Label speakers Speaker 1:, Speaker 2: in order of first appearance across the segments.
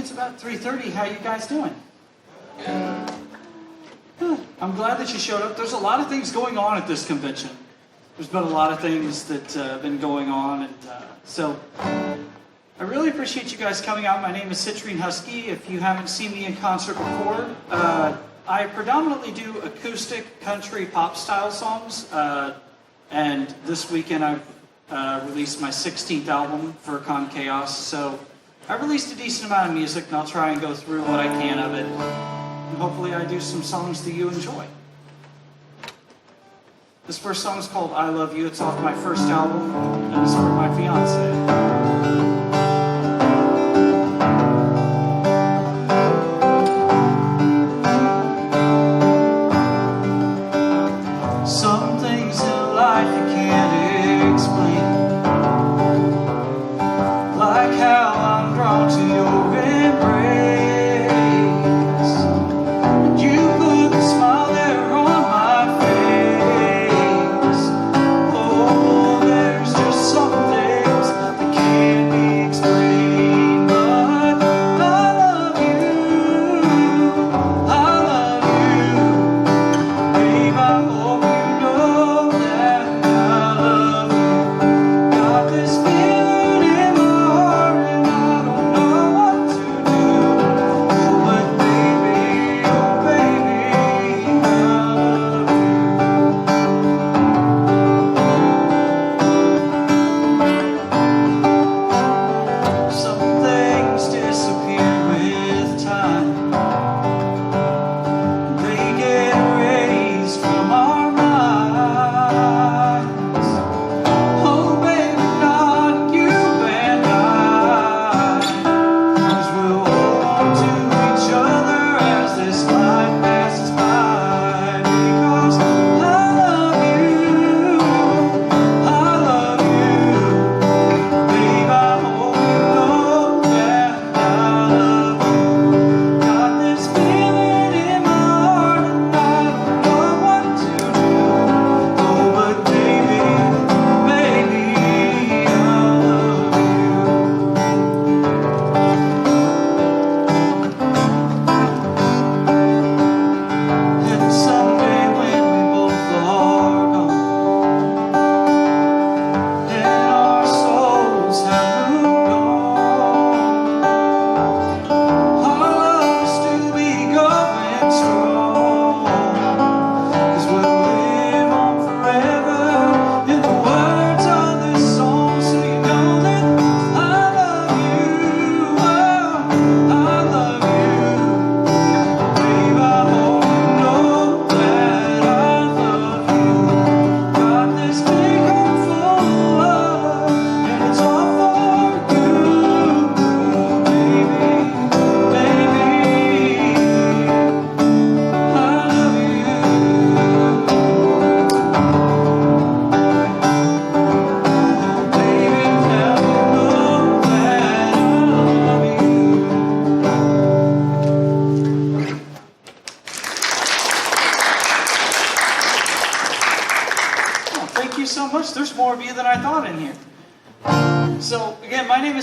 Speaker 1: it's about 3:30. How you guys doing? I'm glad that you showed up. There's a lot of things going on at this convention. There's been a lot of things that have been going on, and so I really appreciate you guys coming out. My name is Citrine Husky. If you haven't seen me in concert before, I predominantly do acoustic country pop style songs, and this weekend I've released my 16th album, Furcon Chaos, so I released a decent amount of music, and I'll try and go through what I can of it, and hopefully I do some songs that you enjoy. This first song is called I Love You. It's off my first album, and it's for my fiance.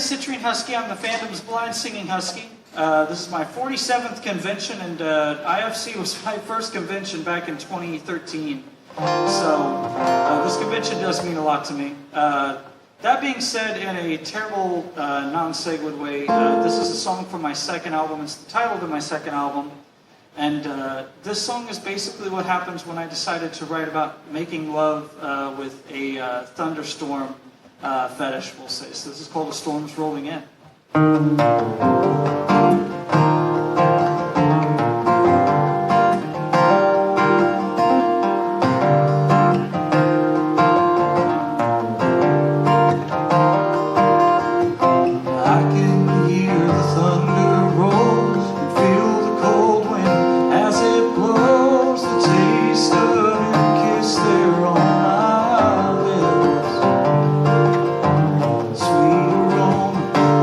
Speaker 1: Citrine Husky. I'm the fandom's blind singing husky. This is my 47th convention, and IFC was my first convention back in 2013. So this convention does mean a lot to me. That being said, in a terrible non-segued way, this is a song from my second album. It's the title to my second album. And this song is basically what happens when I decided to write about making love with a thunderstorm fetish, we'll say. So this is called A Storm's Rolling In.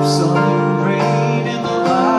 Speaker 2: Sun and rain in the light.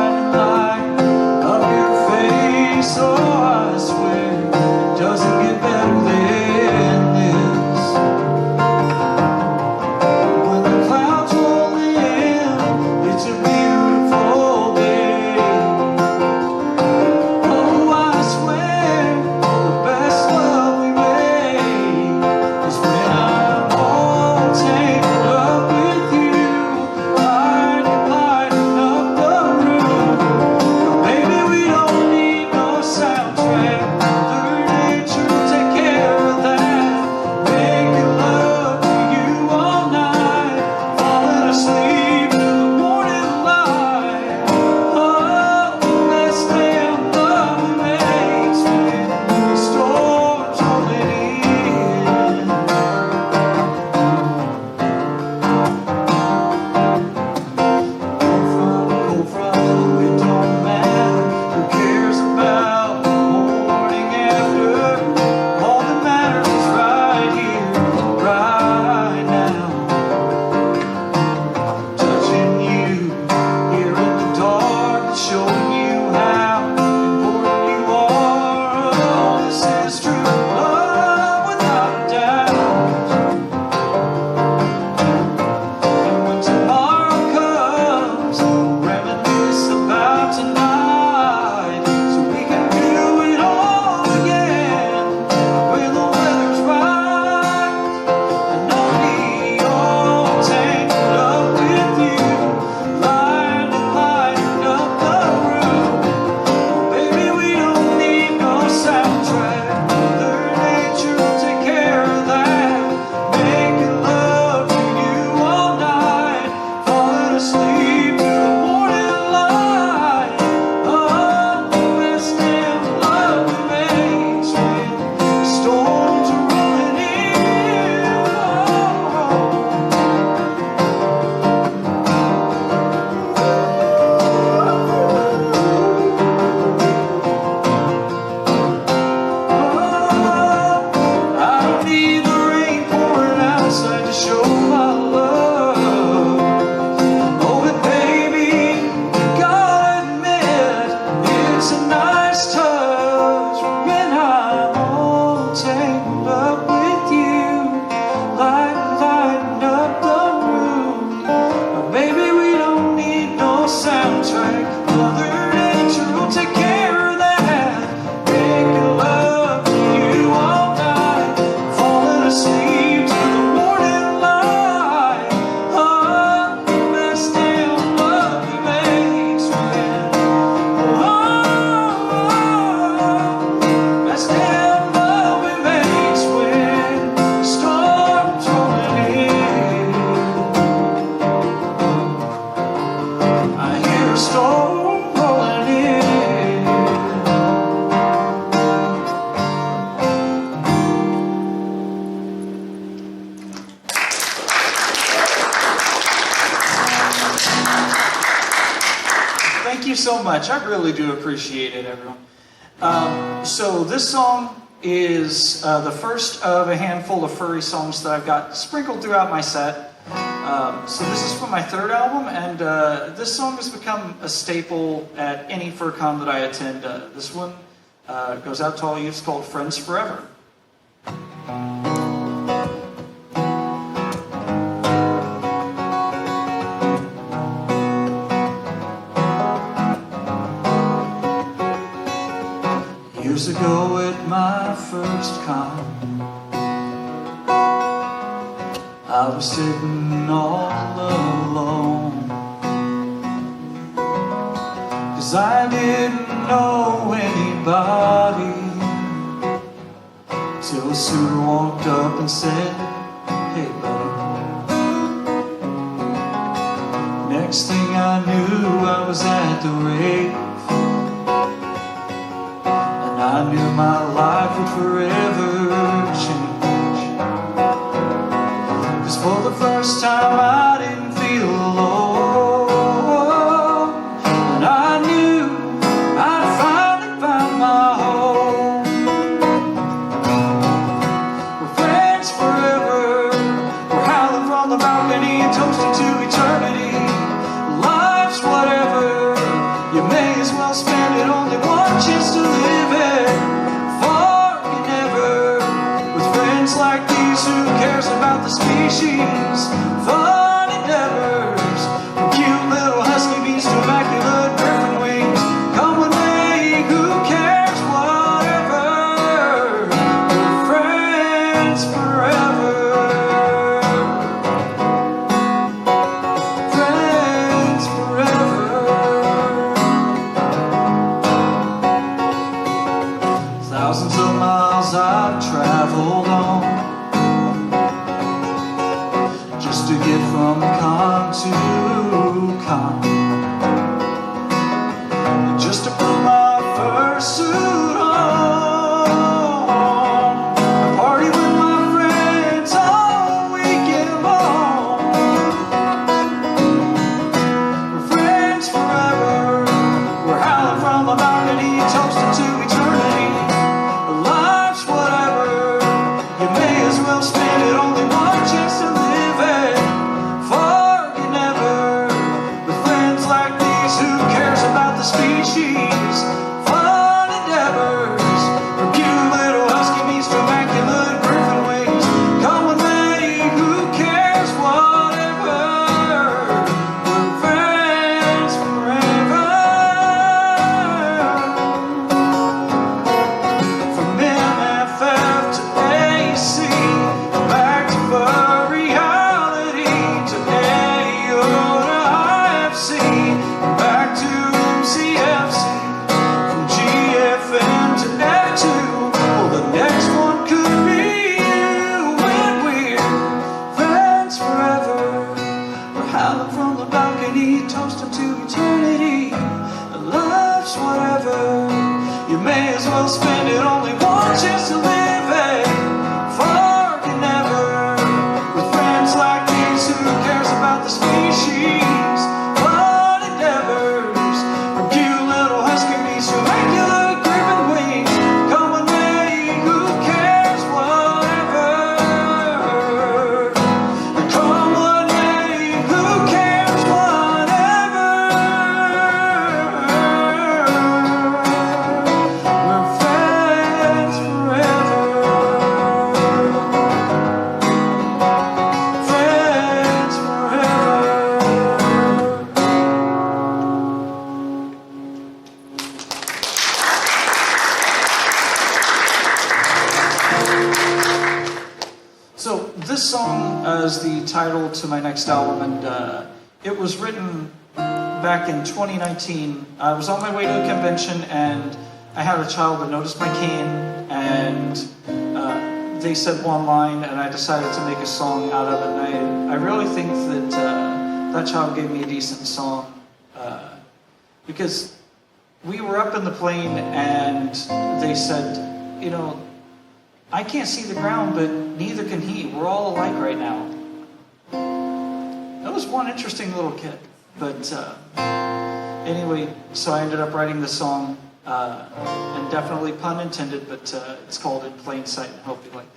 Speaker 1: Thank you so much. I really do appreciate it, everyone. So this song is the first of a handful of furry songs that I've got sprinkled throughout my set. So this is from my third album, and this song has become a staple at any FurCon that I attend. This one goes out to all you. It's called Friends Forever. Years ago at my first con, I was sitting all alone, 'cause I didn't know anybody, till a suitor walked up and said, "Hey buddy." Next thing I knew, I was at the rave, I knew my life would forever change. 'Cause for the first time I didn't feel alone, and I knew I'd finally found my home. We're friends forever, we're howling from the balcony and toasting to eternity. Life's whatever, you may as well spend it, only one chance to live it. Like these, who cares about the species? Fun endeavors, from cute little husky bees to immaculate griffin wings. Come with me, who cares, whatever. We're friends forever. Friends forever. Thousands of miles I've traveled on, just to get from con to con, just to put my first suit on, party with my friends all weekend long. We're friends forever, we're howling from the balcony, toasting to eternity. Life's whatever, you may as well spend it, only one chance to live it. Forget never, with friends like these, who cares about the species? Fun endeavors, from cute little husky bees to immaculate griffin wings. Come with me, who cares, whatever. We're friends forever. From MFF to AC, back to reality, to AO to IFC, back to CFC, from GFM to F2. Well, the next one could be you, and we're friends forever. We're howling from the balcony, toasting to eternity. Life's whatever, you may as well spend it, only one chance to live it. Forget never, with friends like these, who cares about the species? Fun endeavors, from cute little husky bees to immaculate griffin wings. Come with me, who cares, whatever. Come with me, who cares, whatever. We're friends forever. Friends forever. So this song is the title to my next album, and it was written back in 2019. I was on my way to a convention, and I had a child that noticed my cane, and they said one line, and I decided to make a song out of it. And I really think that that child gave me a decent song, because we were up in the plane, and they said, you know, I can't see the ground, but neither can he. We're all alike right now. That was one interesting little kid. But Anyway, so I ended up writing the song, and definitely pun intended, but it's called In Plain Sight, and I hope you like it.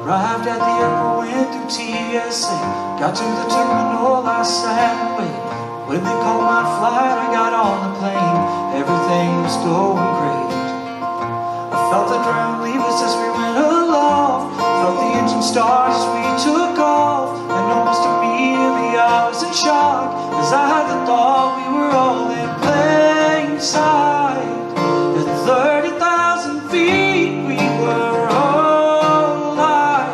Speaker 1: Arrived at the airport, went through TSA, got to the terminal, I sat and waited. When they called my flight, I got on the plane, everything was going great. I felt the ground leave us as we went aloft, felt the engine start as we took off, and almost immediately I was in shock, as I had the thought we were all in plain sight. At 30,000 feet we were all alive.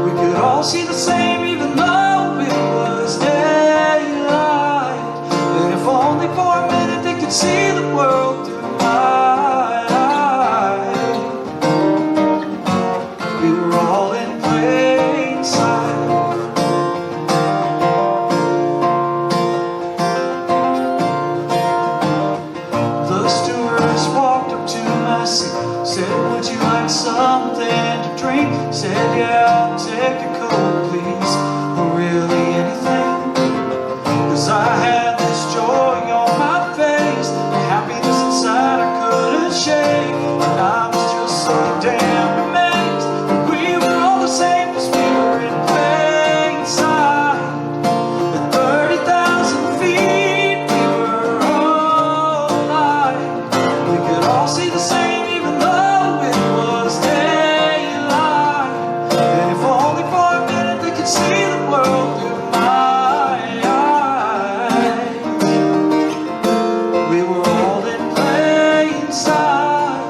Speaker 1: We could all see the same even though it was daylight. And if only for a minute they could see the world through my eyes. We were all in plain sight. The stewardess walked up to my seat, said, would you like something to drink? Said, yeah, I'll take a Coke, please, or really anything. Cause I had this joy on my face, the happiness inside I couldn't shake, and I was just so damn amazed that we were all the same, cause we were in plain sight. At 30,000 feet we were all alive. We could all see the same even though it was daylight. And if only for a minute they could see the world through my eyes. We were all in plain sight.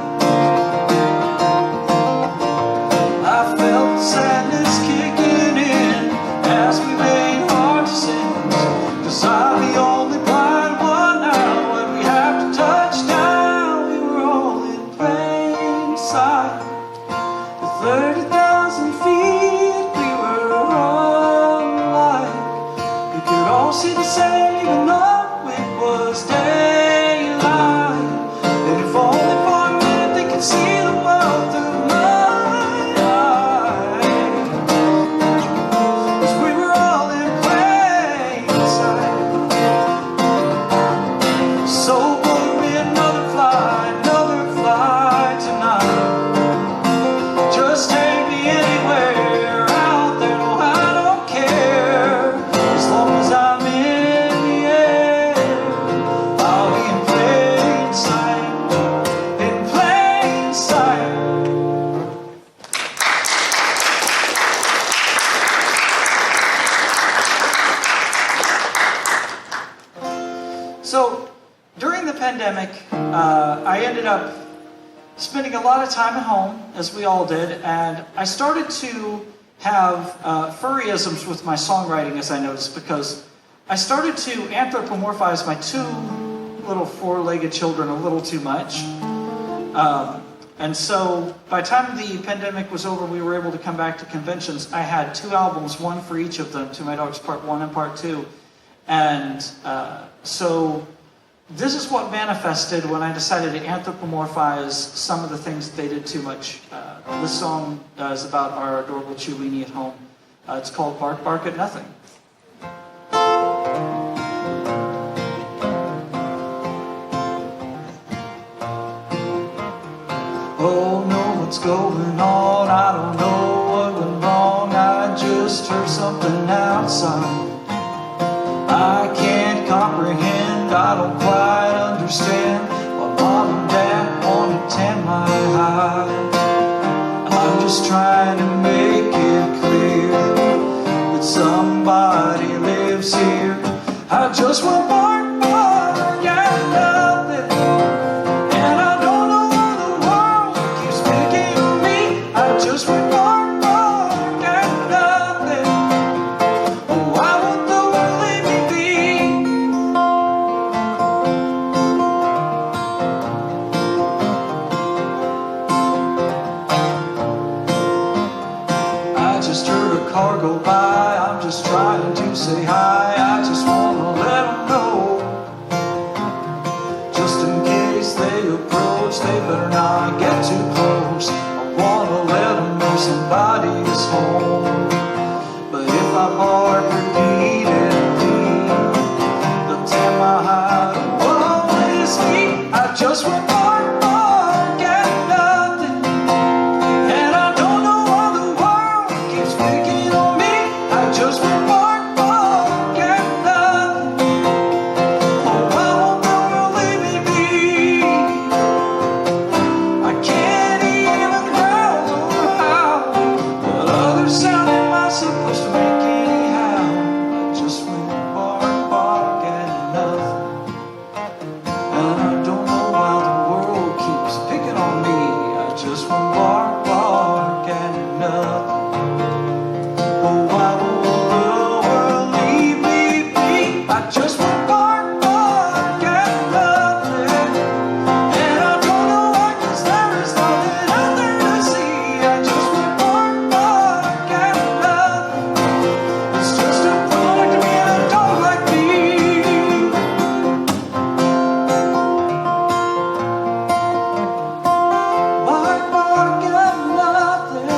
Speaker 1: I felt sadness kicking in as we made hard decisions, cause I'm the only blind one now when we have to touch down. We were all in plain sight. At 30,000 feet we were all alive. We could all see the same even though it was daylight. And if only for a minute they could see the world through my eyes. Cause we were all in plain sight. So book me another flight tonight. Just take me anywhere out there, no, I don't care. As long as I'm in the air, I'll be in plain sight. In plain sight. So, during the pandemic, I ended up spending a lot of time at home, as we all did, and I started to have furryisms with my songwriting, as I noticed, because I started to anthropomorphize my two little four-legged children a little too much. And so by the time the pandemic was over, we were able to come back to conventions. I had 2 albums, one for each of them, To My Dogs Part 1 and Part 2. And so this is what manifested when I decided to anthropomorphize some of the things that they did too much. This song is about our adorable Chewini at home. It's called Bark Bark at Nothing. Oh no, what's going on? I don't know what went wrong. I just heard something outside. I can't comprehend, I don't quite understand why mom and dad want to tend my hive. I'm just trying to make it clear that somebody lives here. I just want bark, bark, yeah, nothing. And I don't know why the world keeps picking on me. I just want bark, bark, yeah, nothing. Oh, why won't the world leave me be? I just heard a
Speaker 2: a car go by, I'm just trying to say hi. I just wanna let them know, just in case they approach, they better not get too close. I wanna let them know somebody is home. But if I bark repeatedly, they'll tear my hide. Oh, it's me. I just went bark, bark at nothing, and I don't know why the world keeps picking on me. I just went bark, bark at nothing. Oh, why won't the world leave me be? I can't even growl or howl. What other sound am I supposed to make anyhow? I just went bark, bark at nothing, and I don't know why the world keeps picking on me. I just went bark, bark at nothing. Oh, why won't the world leave me be? I just went bark, bark at nothing, and I don't know why, 'cause there is nothing out there to see. I just went bark, bark at nothing. It's just a product of being a dog like me. Bark, bark at nothing.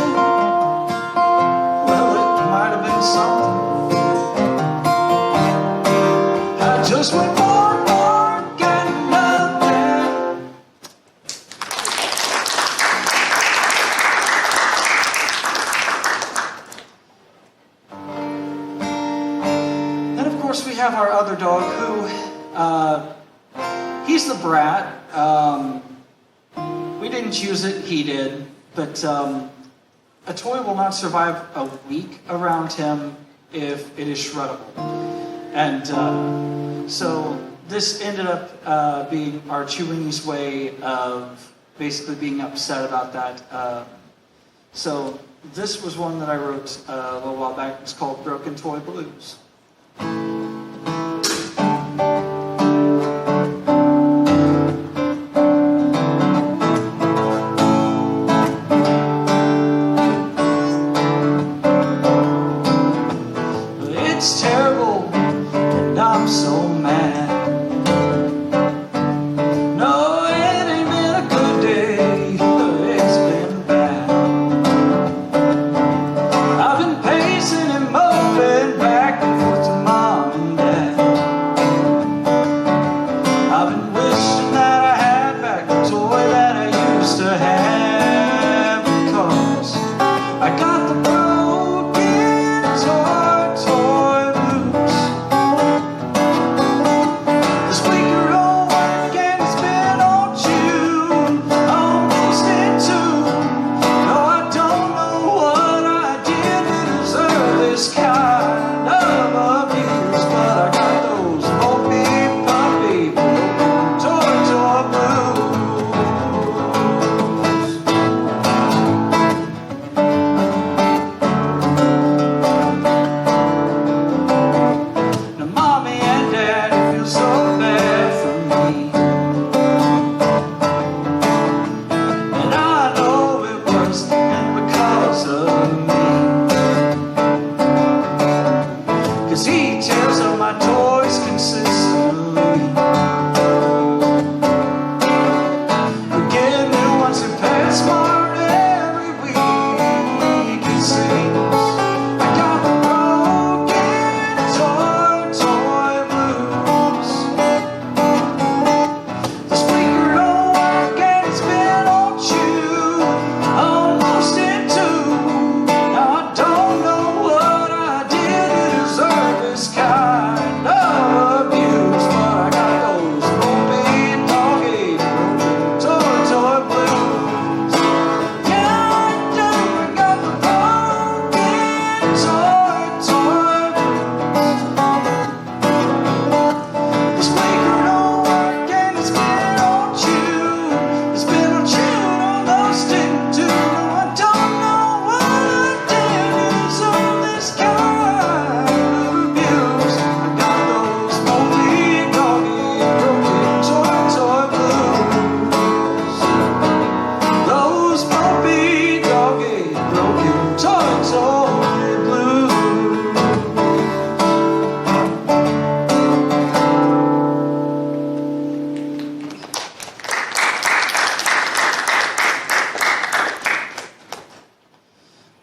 Speaker 2: Well, it might have been something. I just went bark, bark at nothing. Then, of course, we have our other dog who, he's the brat. We didn't choose it, he did. But a toy will not survive a week around him if it is shreddable. And so this ended up being our Chewingy's way of basically being upset about that. So this was one that I wrote a little while back. It's called Broken Toy Blues. It's terrible, and I'm so mad. No, it ain't been a good day, it's been bad. I've been pacing and moping back and forth to Mom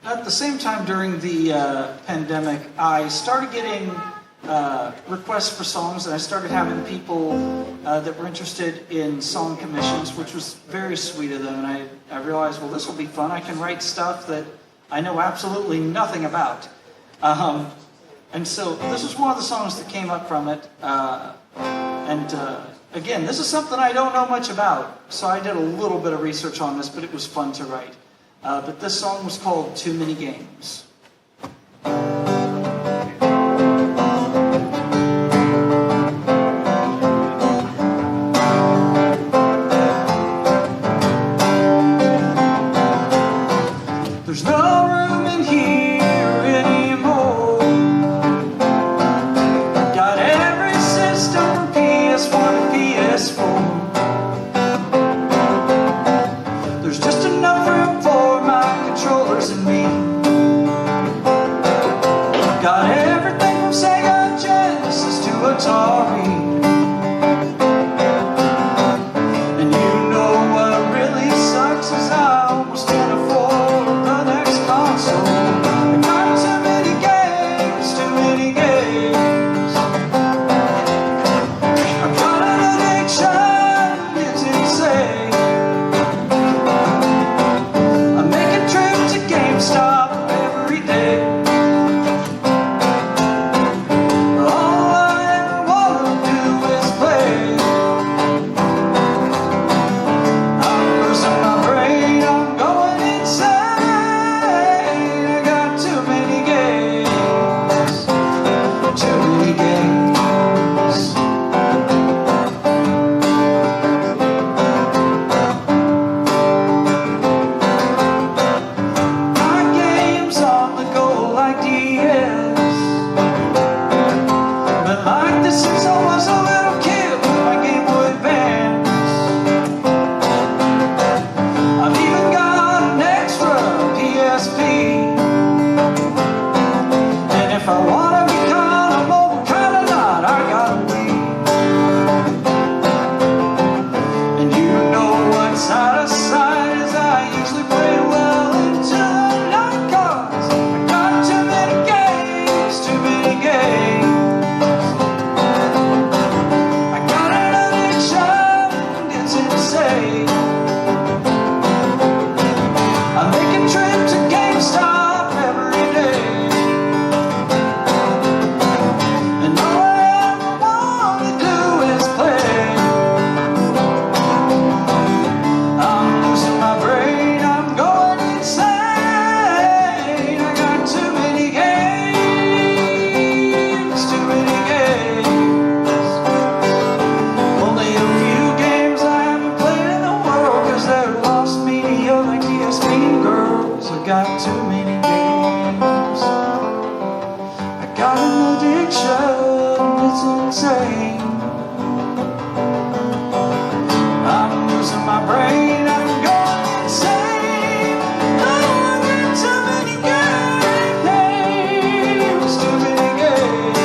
Speaker 1: at the same time during the pandemic, I started getting requests for songs, and I started having people that were interested in song commissions, which was very sweet of them. And I realized, well, this will be fun. I can write stuff that I know absolutely nothing about. And so this is one of the songs that came up from it. Again, this is something I don't know much about, so I did a little bit of research on this, but it was fun to write. But this song was called Too Many Games. There's no room in here anymore. Got every system from PS1 to PS4. There's just enough room for my controllers and me. Got everything from Sega Genesis to Atari. And you know what really sucks is I almost can't afford the next console. I got too many games, too many games. I've got an addiction, it's insane. I make a trip to GameStop every day. All I ever wanna do is play. I'm losing my brain, I'm going insane. I got too many games, too many games. My games on the go like DS. But like this since I was a little kid with my Game Boy Advance. I've even got an extra PSP. And if I wanna be kinda mobile, kinda not, I got a Wii. And you know what's out of sight is I usually play well into the night, 'cause I got too many games, too many games. I got an addiction, it's insane. I make a trip to GameStop every day. And all I ever wanna do is play. I'm losing my brain, I'm going insane. I got too many games, too many games. Only a few games I haven't played in the world, 'cause they're lost media like ESP girls. I got too many games. I got an addiction, it's insane. I'm losing my brain, I'm going insane. I got too many games, too many games.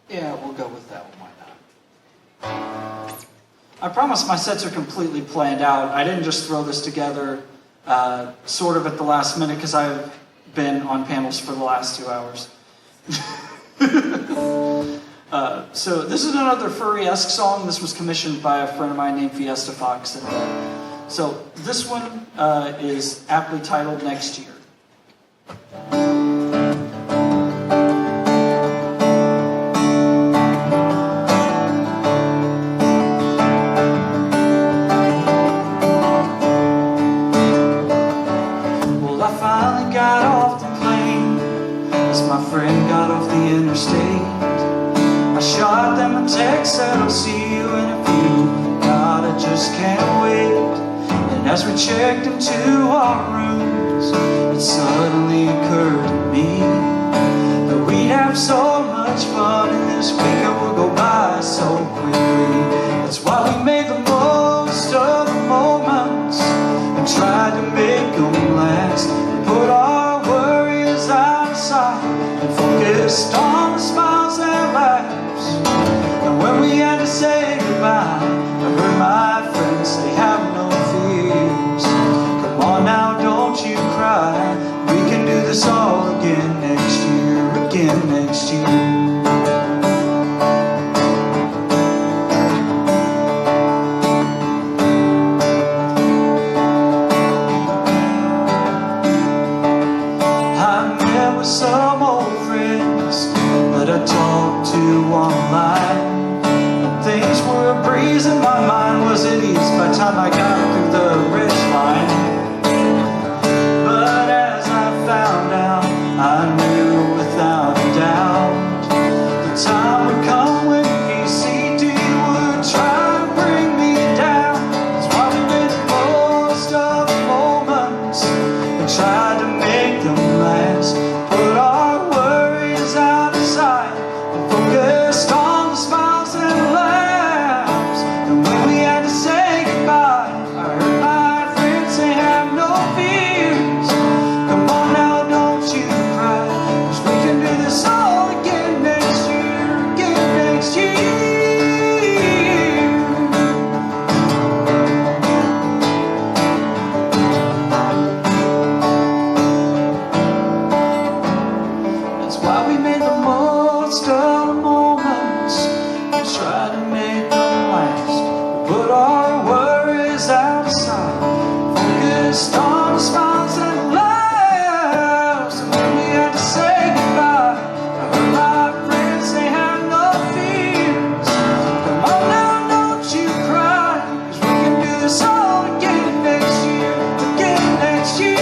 Speaker 1: Yeah, we'll go with that one, why not? I promise my sets are completely planned out. I didn't just throw this together sort of at the last minute, because I've been on panels for the last 2 hours. So this is another furry-esque song. This was commissioned by a friend of mine named Fiesta Fox. And, so this one is aptly titled Next Year. Well, I finally got off the plane as my friend got off the interstate. I shot them a text, said I'll see you in a few. God, I just can't wait. And as we checked into our rooms, it suddenly occurred to me that we'd have so much fun, and this weekend would go by so quickly. That's why we made the most of the moments and tried to make them last. And put
Speaker 2: We tried to make them last, put our worries out of sight, and focused on the smiles and laughs. And when we had to say goodbye, I heard my friends say have no fears. Come on now, don't you cry, 'cause we can do this all again next year, again next year. That's why we made the most of the moments, we try to make them last. We put our worries out of sight, focused on the smiles and laughs. And when we had to say goodbye, I heard my friends say have no fears. Come on now, don't you cry, 'cause we can do this all again next year, again next year.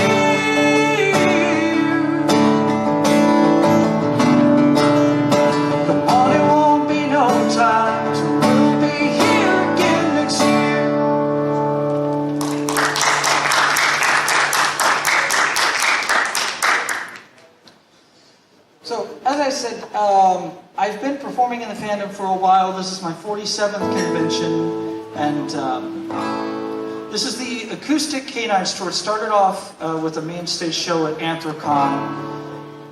Speaker 2: Come on, it won't be no time till we'll be here again next year.
Speaker 1: So, as I said, I've been performing in the fandom for a while. This is my 47th convention, and this is the acoustic Canine Tour. It started off with a mainstay show at Anthrocon,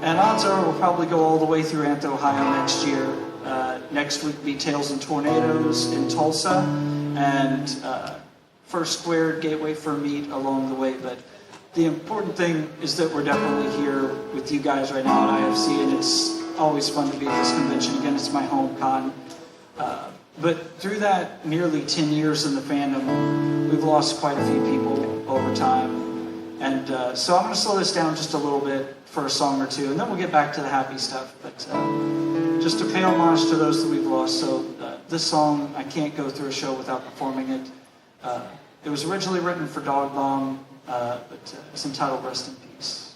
Speaker 1: and odds are we'll probably go all the way through Anth, Ohio next year. Next week be Tales and Tornadoes in Tulsa, and First Squared Gateway for Meat along the way. But the important thing is that we're definitely here with you guys right now at IFC, and it's always fun to be at this convention. Again, it's my home con. But through that nearly 10 years in the fandom, we've lost quite a few people over time. And so I'm going to slow this down just a little bit for a song or two, and then we'll get back to the happy stuff. But just to pay homage to those that we've lost. So this song, I can't go through a show without performing it. It was originally written for Dog Bomb, but it's entitled Rest in Peace.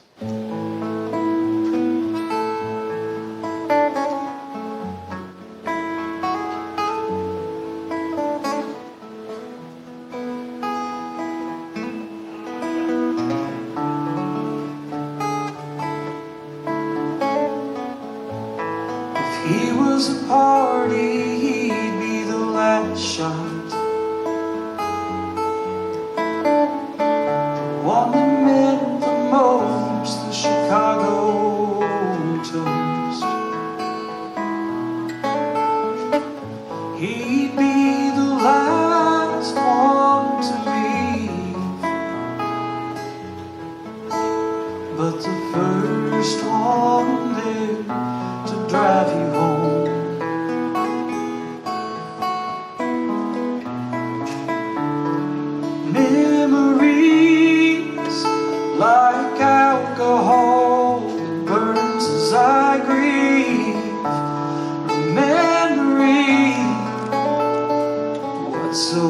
Speaker 2: If he was a party, he'd be the last shot. One that meant the most, the Chicago toast. He'd be the last one to leave, but the first one there to drive you home. Memories like alcohol that burns as I grieve, remembering what's so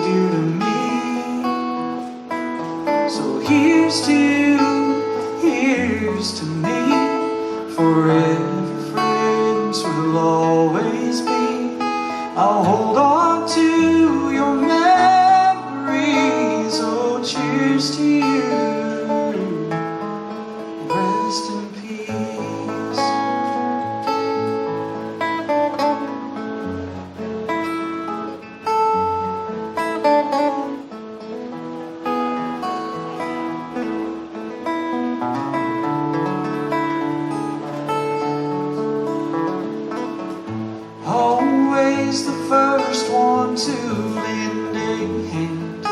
Speaker 2: dear to me. So here's to you, here's to me, forever friends we'll always be. I'll hold on to your memories, oh cheers to you, rest in peace. Always the first one to lend a hand,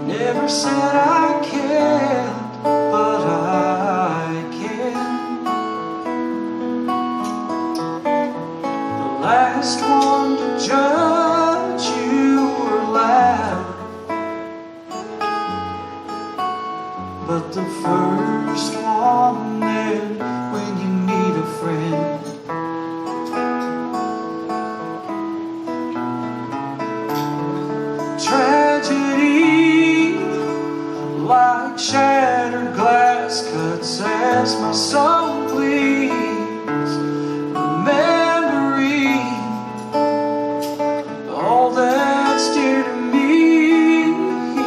Speaker 2: never said I can't, but I can. The last one to judge you were loud, but the first one there when you need a friend. Tragedy like shattered glass cuts as my soul bleeds, remembering all that's dear to me.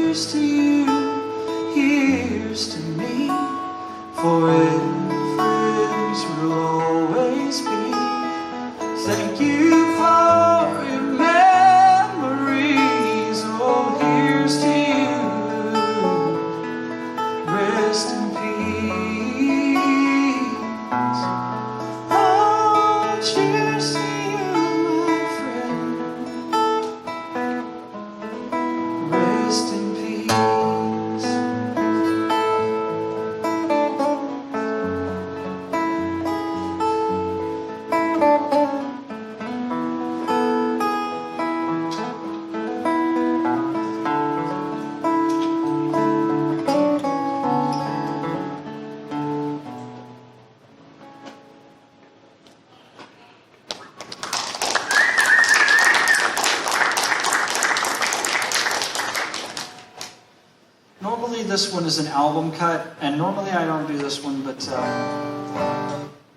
Speaker 2: here's to you, here's to me. Forever friends will always be. Thank you for your memories. Oh, here's to you. Rest in peace. Oh, cheers to you, my friend. Rest in peace.
Speaker 1: Normally this one is an album cut, and normally I don't do this one, but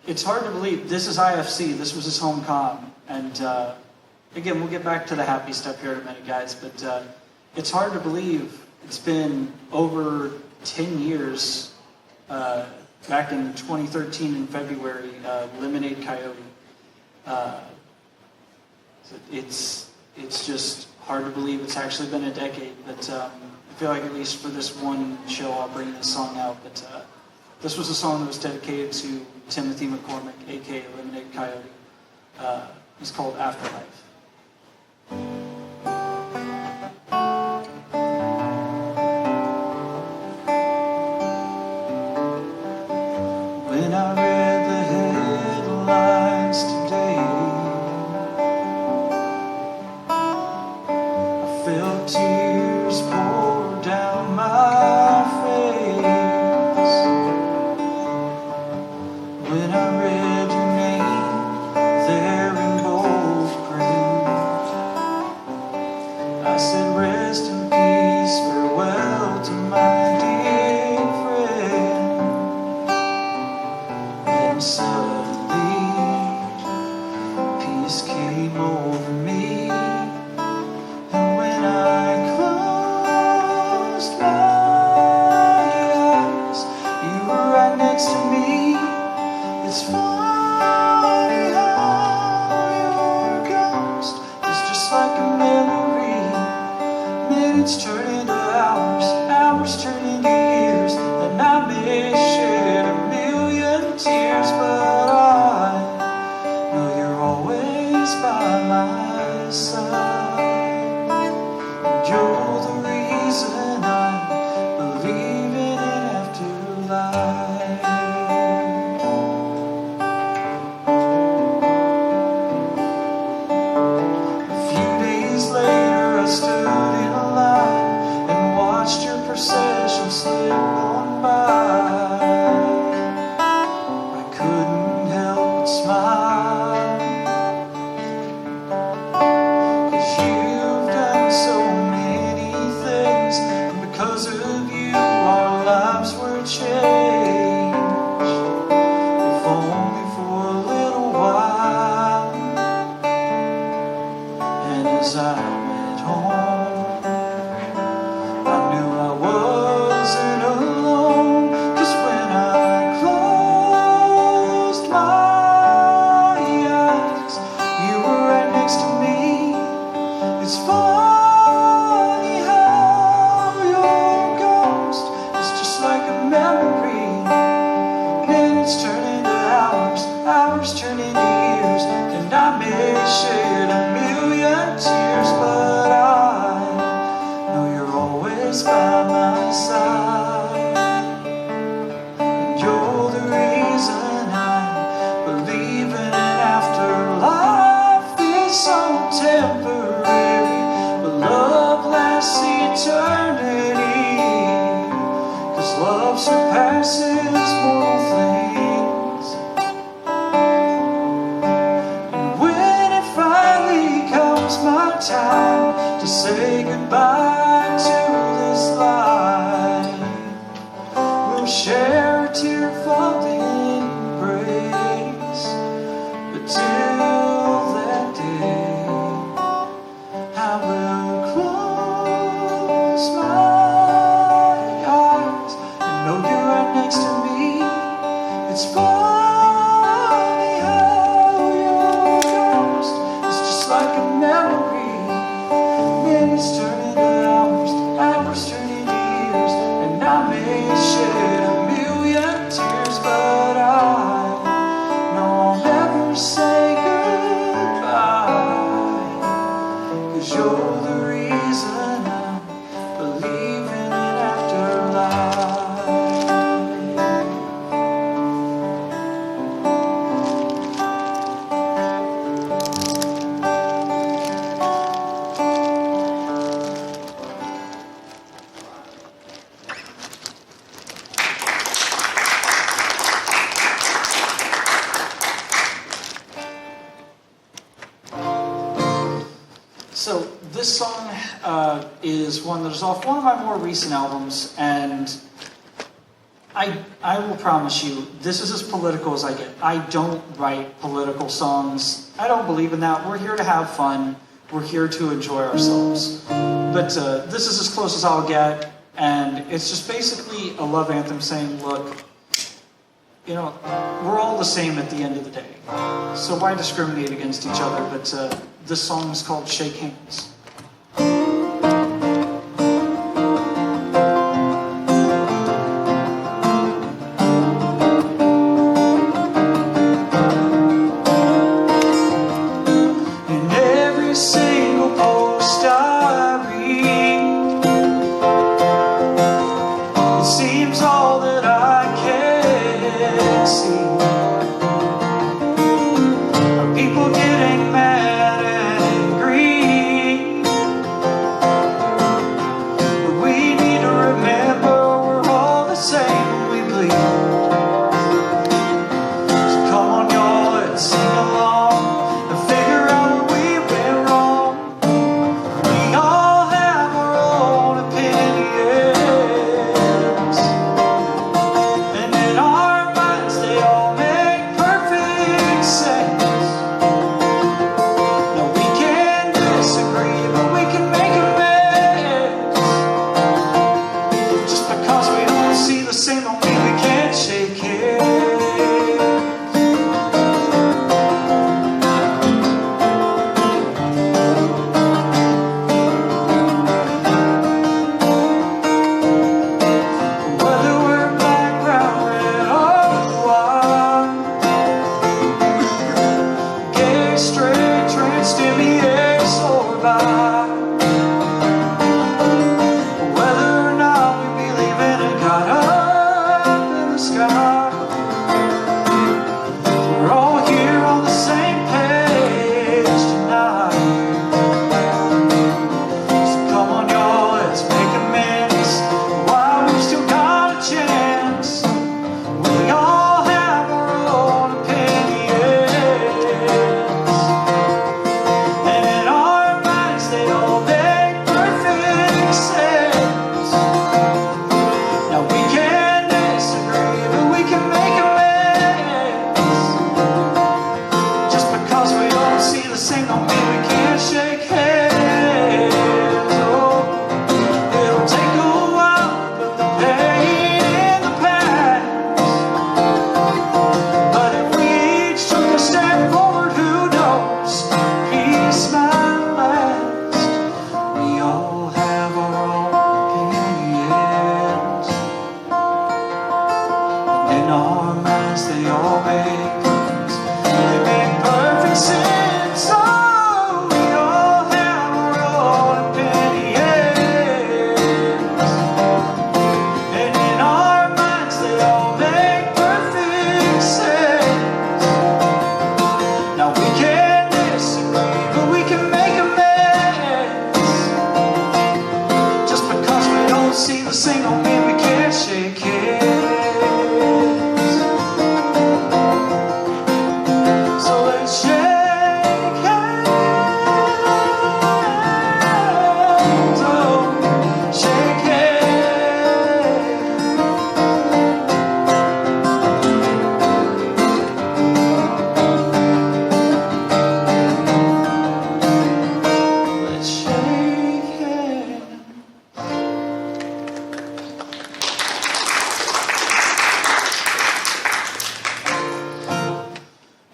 Speaker 1: it's hard to believe. This is IFC, this was his home com, and again, we'll get back to the happy stuff here in a minute, guys, but it's hard to believe it's been over 10 years, back in 2013 in February, Lemonade Coyote. It's just hard to believe it's actually been a decade, but I feel like at least for this one show I'll bring this song out. But this was a song that was dedicated to Timothy McCormick, aka Lemonade Coyote. It's called Afterlife.
Speaker 2: When I read the headlines today, I felt tears pour down my face. When I read your name there in bold print, I said, rest in peace, farewell to my dear friend. And suddenly, peace came over me. And when I closed my eyes, you were right next to me. It's funny how your ghost is just like a memory. Minutes turn into hours, hours turn into years, and I may shed a million tears, but I know you're always by my side. And you're the reason I believe in an afterlife. A few days later I stood in a line and watched your procession slip on by. I couldn't help but smile, 'cause you've done so many things, and because of you our lives were changed, if only for a little while. And as I went home, I knew I wasn't alone, 'cause when I closed my eyes, you were right next to me. It's funny how your ghost is just like a memory. Minutes turn into hours, hours turn into years, and I may shed a million tears, but I know you're always by my side. And you're the reason I believe in an afterlife. It's so temporary, but love lasts eternity, 'cause love surpasses mortal things. And when it finally comes my time to say goodbye to this life, we'll share a tearful embrace. But till that day, I will close my
Speaker 1: song that is off one of my more recent albums, and I will promise you, this is as political as I get. I don't write political songs. I don't believe in that. We're here to have fun. We're here to enjoy ourselves. But this is as close as I'll get, and it's just basically a love anthem saying, look, you know, we're all the same at the end of the day. So why discriminate against each other? But this song is called Shake Hands.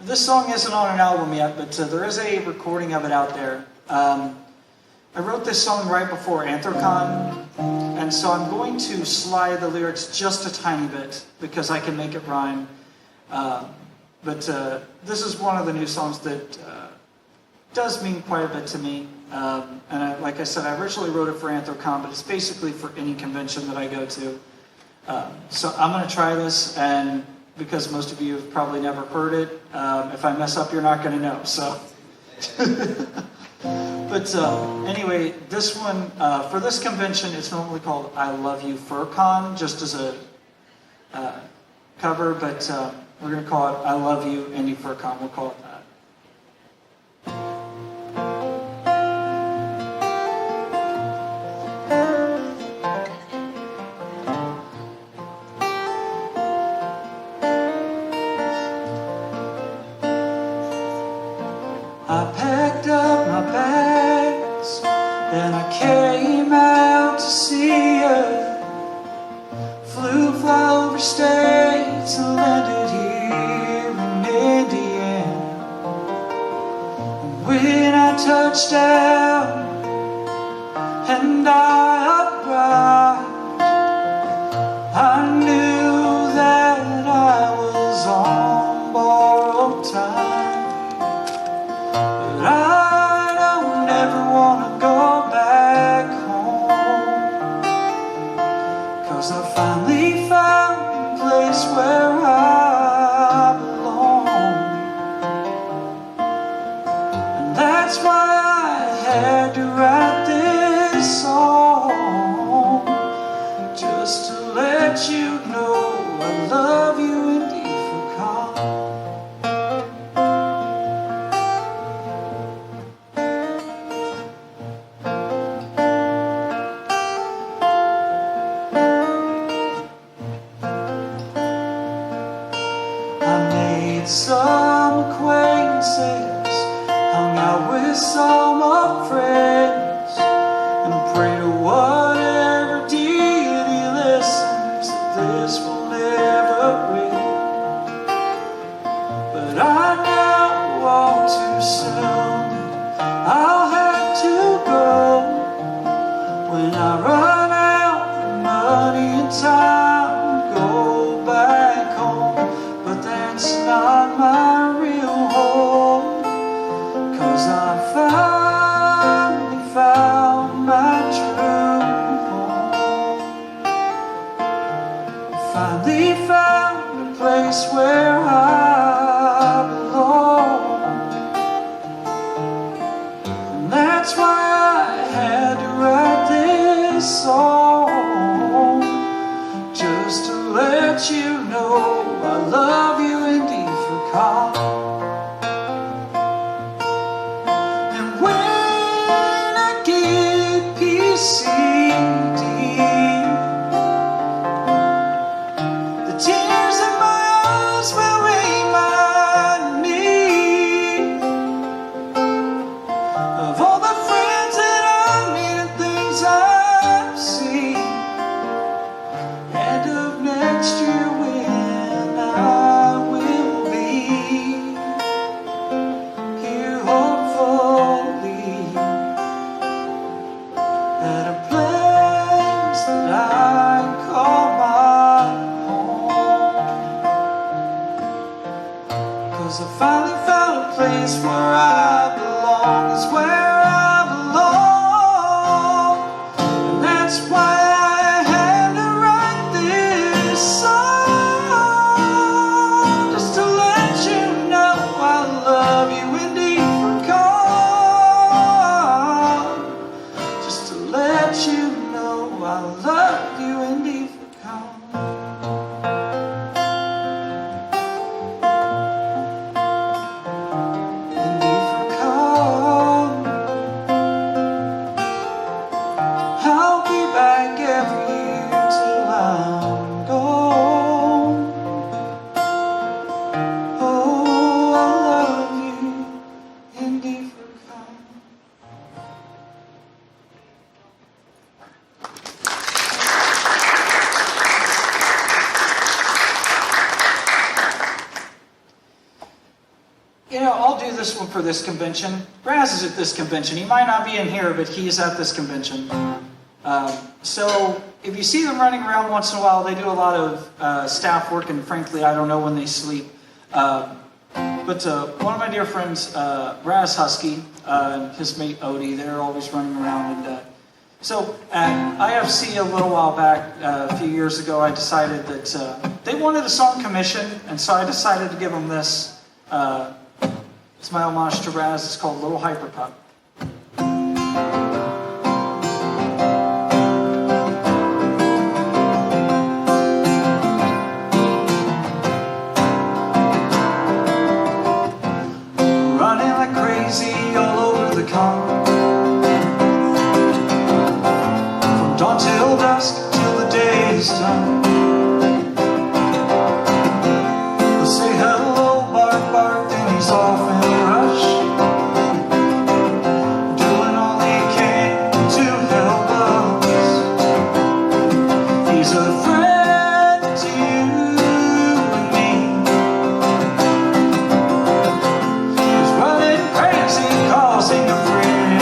Speaker 1: This song isn't on an album yet, but there is a recording of it out there. I wrote this song right before Anthrocon, and so I'm going to slide the lyrics just a tiny bit because I can make it rhyme. But this is one of the new songs that does mean quite a bit to me. Like I said, I originally wrote it for Anthrocon, but it's basically for any convention that I go to. So I'm going to try this, and because most of you have probably never heard it, if I mess up, you're not going to know. So, but anyway, this one for this convention, it's normally called "I Love You FurCon," just as a cover. But we're going to call it "I Love You Indie FurCon." We'll call it that.
Speaker 2: touchdown and I upright, I knew that I was on borrowed time. But I don't ever want to go back home, 'cause I finally found a place where I belong. And that's why I had to write this song, just to let you know I love you indeed for calm. I made some acquaintances, hung out with some of friends, and pray to whatever deity listens that this will never end. But I know all too soon I'll have to go when I run out of money and time to go back home. But that's not my real home, 'cause I finally found my true home. Finally found a place where I belong. And that's why I had to write this song, just to let you know I love you indeed for calm. And when I get PCD, the tears in my eyes will remind me of all the friends that I meet and things I've seen, and of next year when I will be here hopefully at a place that I call my home. 'Cause I finally found a place where I belong, is where I belong. And that's why I had to write this song, just to let you know I love you indeed for calm. Just to let you know I love you indeed for calm. Indeed for calm. I'll be back every year till I'm gone. Oh, I love you indeed for calm.
Speaker 1: You know, I'll do this one for this convention. Raz is at this convention. He might not be in here, but he is at this convention. So if you see them running around once in a while, they do a lot of staff work, and frankly, I don't know when they sleep. But one of my dear friends, Raz Husky, and his mate Odie, they're always running around. And so at IFC a little while back, a few years ago, I decided that they wanted a song commission, and so I decided to give them this. It's my homage to Raz. It's called Little Hyper Pup.
Speaker 2: Running like crazy all over the car, from dawn till dusk till the day is done. We'll say hello, bark, bark, then he's off in a rush, doing all he can to help us. He's a friend to you and me. He's running crazy, causing a friend.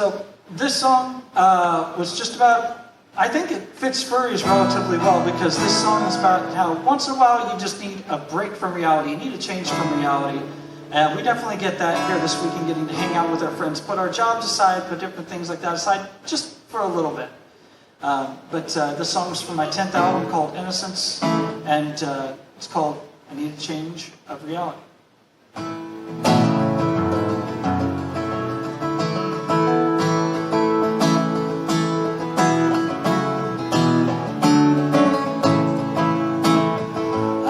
Speaker 1: So this song was just about, I think it fits furries relatively well because this song is about how once in a while you just need a break from reality. You need a change from reality. And we definitely get that here this weekend, getting to hang out with our friends, put our jobs aside, put different things like that aside, just for a little bit. But this song was from my 10th album called Innocence, and it's called I Need a Change of Reality.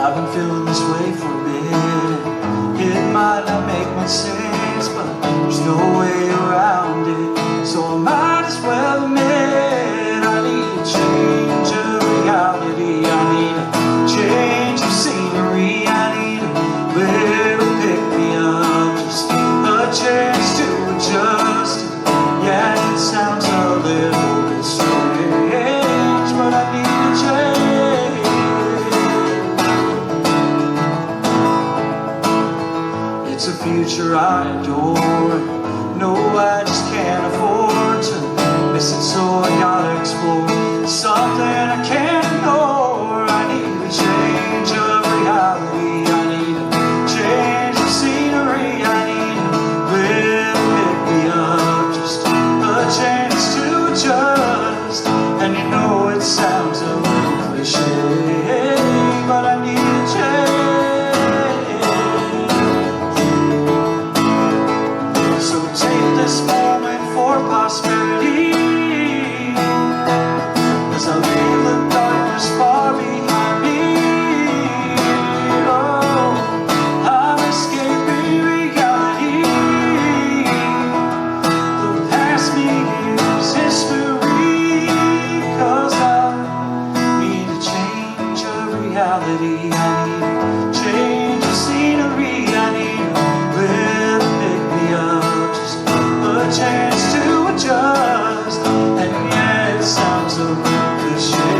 Speaker 1: I've been feeling this way for a bit. It might not make much sense, but there's no way around it. So I might as well admit I need a change of reality. I need a change of scenery. I need a little pick me up, just a chance to adjust. Yeah, it sounds a little bit strange, but I need a change. It's a future I adore. No, I just can't afford to miss it, so I gotta explore something I can't ignore. I need a change of reality. I need a change of scenery. I need a little pick me up, just a chance to adjust. And you know it sounds a little cliche, but I need a change. So take this moment for prosperity, as I leave the darkness far behind me. Oh, I'm escaping reality. The past me is history, 'cause I need a change of reality. I need a change of scenery. I need a little pick me up, just a chance to adjust. And yeah, it sounds a little cliche,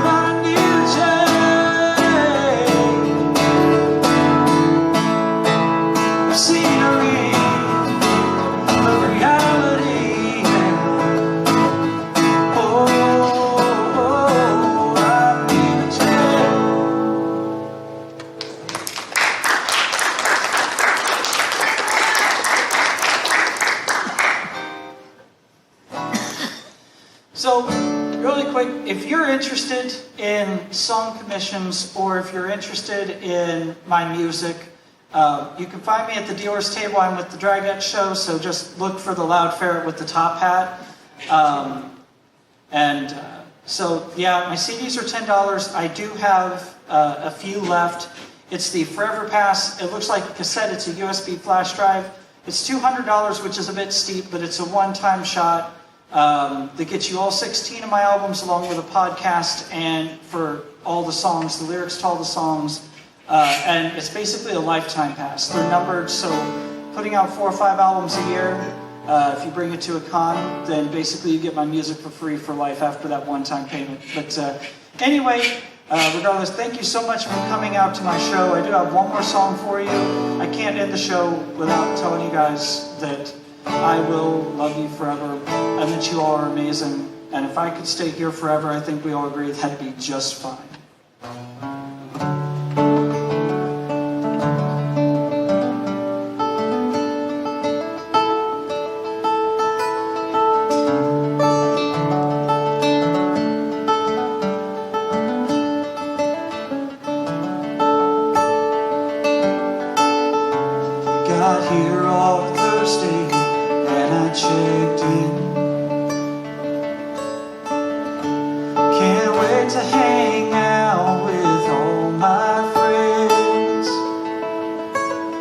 Speaker 1: but I need a change of scenery, of reality. Oh, I need a change. So, really quick, if you're interested in song commissions or if you're interested in my music, you can find me at the dealer's table. I'm with the Dragette Show, so just look for the loud ferret with the top hat. So, yeah, my CDs are $10. I do have a few left. It's the Forever Pass. It looks like a cassette. It's a USB flash drive. It's $200, which is a bit steep, but it's a one-time shot. That gets you all 16 of my albums along with a podcast and for all the songs, the lyrics to all the songs. And it's basically a lifetime pass. They're numbered, so putting out 4 or 5 albums a year, if you bring it to a con, then basically you get my music for free for life after that one-time payment. But anyway, regardless, thank you so much for coming out to my show. I do have one more song for you. I can't end the show without telling you guys that I will love you forever, and that you all are amazing. And if I could stay here forever, I think we all agree that'd be just fine. Got here on Thursday and I checked in. Can't wait to hang out with all my friends.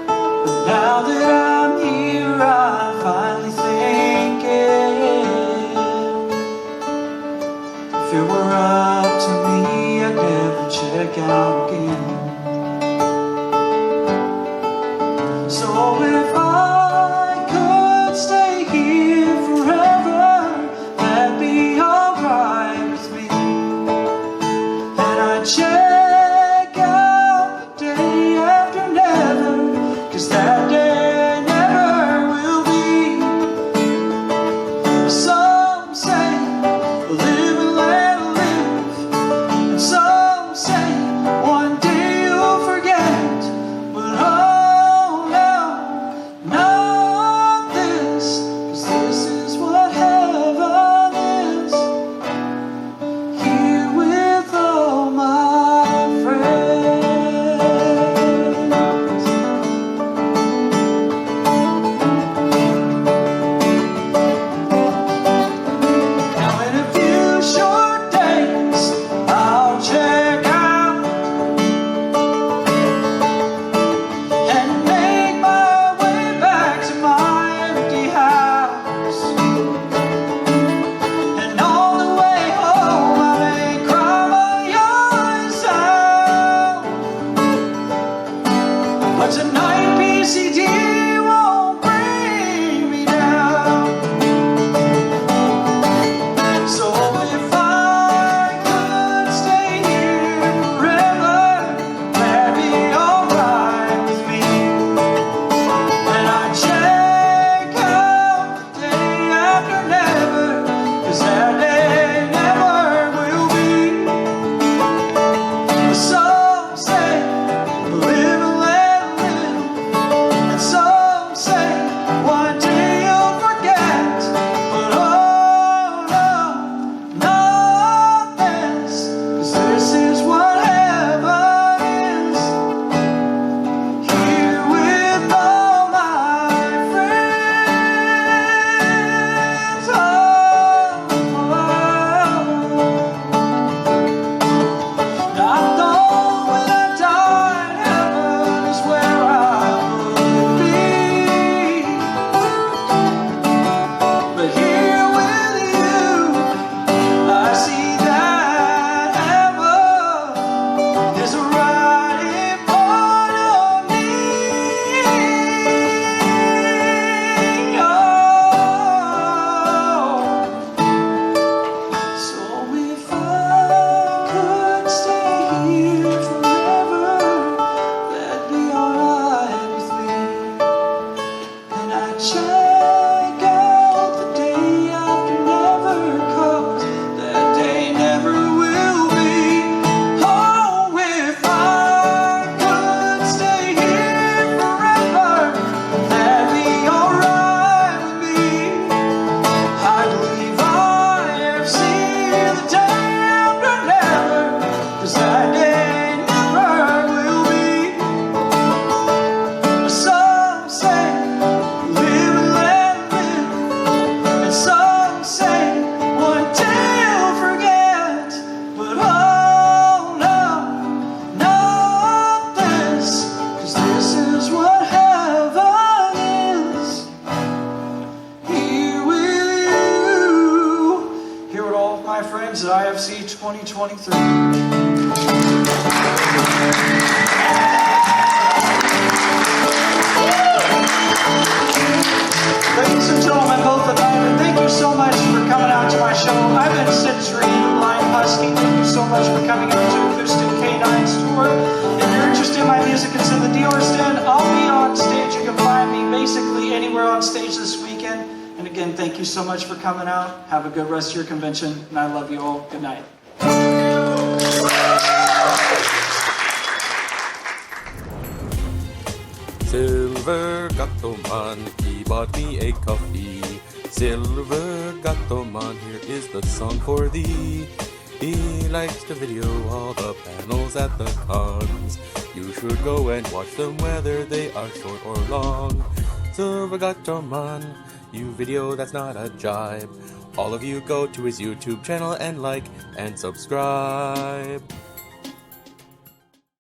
Speaker 1: But now that I'm here, I'm finally thinking, if it were up to me, I'd never check out again. So if I could stay here forever,
Speaker 2: But here with you, I see that heaven is right in front of me. Oh, so if I could stay here forever, that'd be alright with me. And I'd check out the day after never comes. That day never will be. Oh, if I could stay here forever, that'd be alright with me. I'd leave IFC the day after never, 'cause that day never will be. Some say live and let live, and some say one day you'll forget. But oh no, not this, 'cause this is what heaven is. Here with you, here with all of my friends at IFC 2023. Ladies and gentlemen, both of you, thank you so much for coming out to my show. I've been Citrine, the Blind Husky. Thank you so much for coming out to Houston K9's tour. If you're interested in my music, it's in the dealer's den. I'll be on stage. You can find me basically anywhere on stage this weekend. And again, thank you so much for coming out. Have a good rest of your convention, and I love you all. Good night.
Speaker 3: Silver Gato Man, he bought me a coffee. Silver Gato Man, here is the song for thee. He likes to video all the panels at the cons. You should go and watch them whether they are short or long. Silver Gato Man, you video that's not a jibe. All of you go to his YouTube channel and like and subscribe.